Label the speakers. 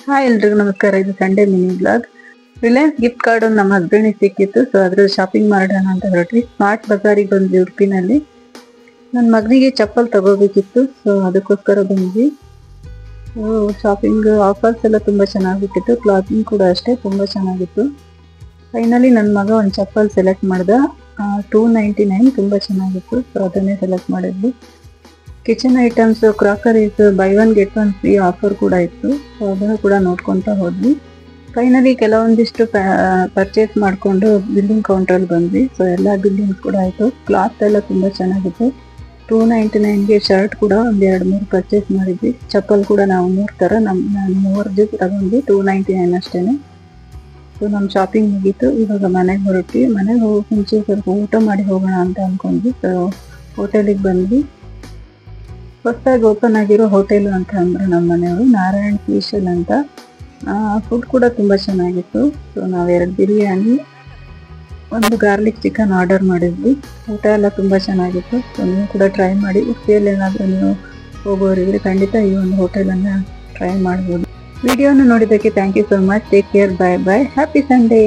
Speaker 1: Hi ಎಲ್ರಿಗೂ ನಮಸ್ಕಾರ. ಇದು Sunday mini blog. Reliance gift card ಒಂದು ನಮ್ಮ ಹಸ್ಬೆಂಡಿಗೆ ಸಿಕ್ಕಿತ್ತು. ಸೊ ಅದ್ರ ಶಾಪಿಂಗ್ ಮಾಡೋಣ ಅಂತ ಹೊರಟ್ವಿ. ಸ್ಮಾರ್ಟ್ ಬಜಾರಿಗೆ ಬಂದ್ವಿ ಉಡುಪಿನಲ್ಲಿ. ನನ್ನ ಮಗನಿಗೆ ಚಪ್ಪಲ್ ತಗೋಬೇಕಿತ್ತು, ಸೊ ಅದಕ್ಕೋಸ್ಕರ ಬಂದ್ವಿ. ಶಾಪಿಂಗ್ ಆಫರ್ಸ್ ಎಲ್ಲ ತುಂಬ ಚೆನ್ನಾಗಿತ್ತು. ಕ್ಲಾತಿಂಗ್ ಕೂಡ ಅಷ್ಟೇ ತುಂಬ ಚೆನ್ನಾಗಿತ್ತು. ಫೈನಲಿ ನನ್ನ ಮಗ ಒಂದು ಚಪ್ಪಲ್ ಸೆಲೆಕ್ಟ್ ಮಾಡ್ದ. $299 ತುಂಬ ಚೆನ್ನಾಗಿತ್ತು. ಸೊ ಅದನ್ನೇ ಸೆಲೆಕ್ಟ್ ಮಾಡಿದ್ವಿ. Kitchen items, crockeries, buy one get one free offer ಕೂಡ ಇತ್ತು. ಸೊ ಅದನ್ನು ಕೂಡ ನೋಡ್ಕೊತಾ ಹೋದ್ವಿ. ಫೈನಲಿ ಕೆಲವೊಂದಿಷ್ಟು ಪರ್ಚೇಸ್ ಮಾಡಿಕೊಂಡು ಬಿಲ್ಲಿಂಗ್ ಕೌಂಟ್ರಲ್ಲಿ ಬಂದ್ವಿ. ಸೊ ಎಲ್ಲ ಬಿಲ್ಲಿಂಗ್ಸ್ ಕೂಡ ಆಯಿತು. ಕ್ಲಾತ್ ಎಲ್ಲ ತುಂಬ ಚೆನ್ನಾಗಿತ್ತು. $299ಗೆ ಶರ್ಟ್ ಕೂಡ ಒಂದು 2-3 ಪರ್ಚೇಸ್ ಮಾಡಿದ್ವಿ. ಚಪ್ಪಲ್ ಕೂಡ ನಾವು 3 ಥರ ನಾನು 3 ಜೊತೆ ತಗೊಂಡ್ವಿ. $299 ಅಷ್ಟೇ. ಸೊ ನಮ್ಮ ಶಾಪಿಂಗ್ ಮುಗೀತು. ಇವಾಗ ಮನೆಗೆ ಹೊರಟ್ವಿ. ಮನೆಗೆ ಹೋಗೋ ಮುಂಚೆ ಸ್ವಲ್ಪ ಊಟ ಮಾಡಿ ಹೋಗೋಣ ಅಂತ ಅಂದ್ಕೊಂಡ್ವಿ. ಸೊ ಹೋಟೆಲಿಗೆ ಬಂದ್ವಿ. ಹೊಸದಾಗಿ ಓಪನ್ ಆಗಿರೋ ಹೋಟೆಲು ಅಂತ ಅಂದ್ರೆ ನಮ್ಮ ಮನೆಯವರು ನಾರಾಯಣ್ ಸ್ಪೆಷಲ್ ಅಂತ. ಫುಡ್ ಕೂಡ ತುಂಬ ಚೆನ್ನಾಗಿತ್ತು. ಸೊ ನಾವು 2 ಬಿರಿಯಾನಿ, 1 ಗಾರ್ಲಿಕ್ ಚಿಕನ್ ಆರ್ಡರ್ ಮಾಡಿದ್ವಿ. ಊಟ ಎಲ್ಲ ತುಂಬ ಚೆನ್ನಾಗಿತ್ತು. ಸೊ ನೀವು ಕೂಡ ಟ್ರೈ ಮಾಡಿ. ಉಡುಪಿಯಲ್ಲಿ ಏನಾದರೂ ನೀವು ಹೋಗೋರಿದ್ರೆ ಖಂಡಿತ ಈ ಒಂದು ಹೋಟೆಲನ್ನು ಟ್ರೈ ಮಾಡ್ಬೋದು. ವಿಡಿಯೋನ ನೋಡಿದ್ದಕ್ಕೆ thank you so much. Take care. Bye bye. Happy Sunday.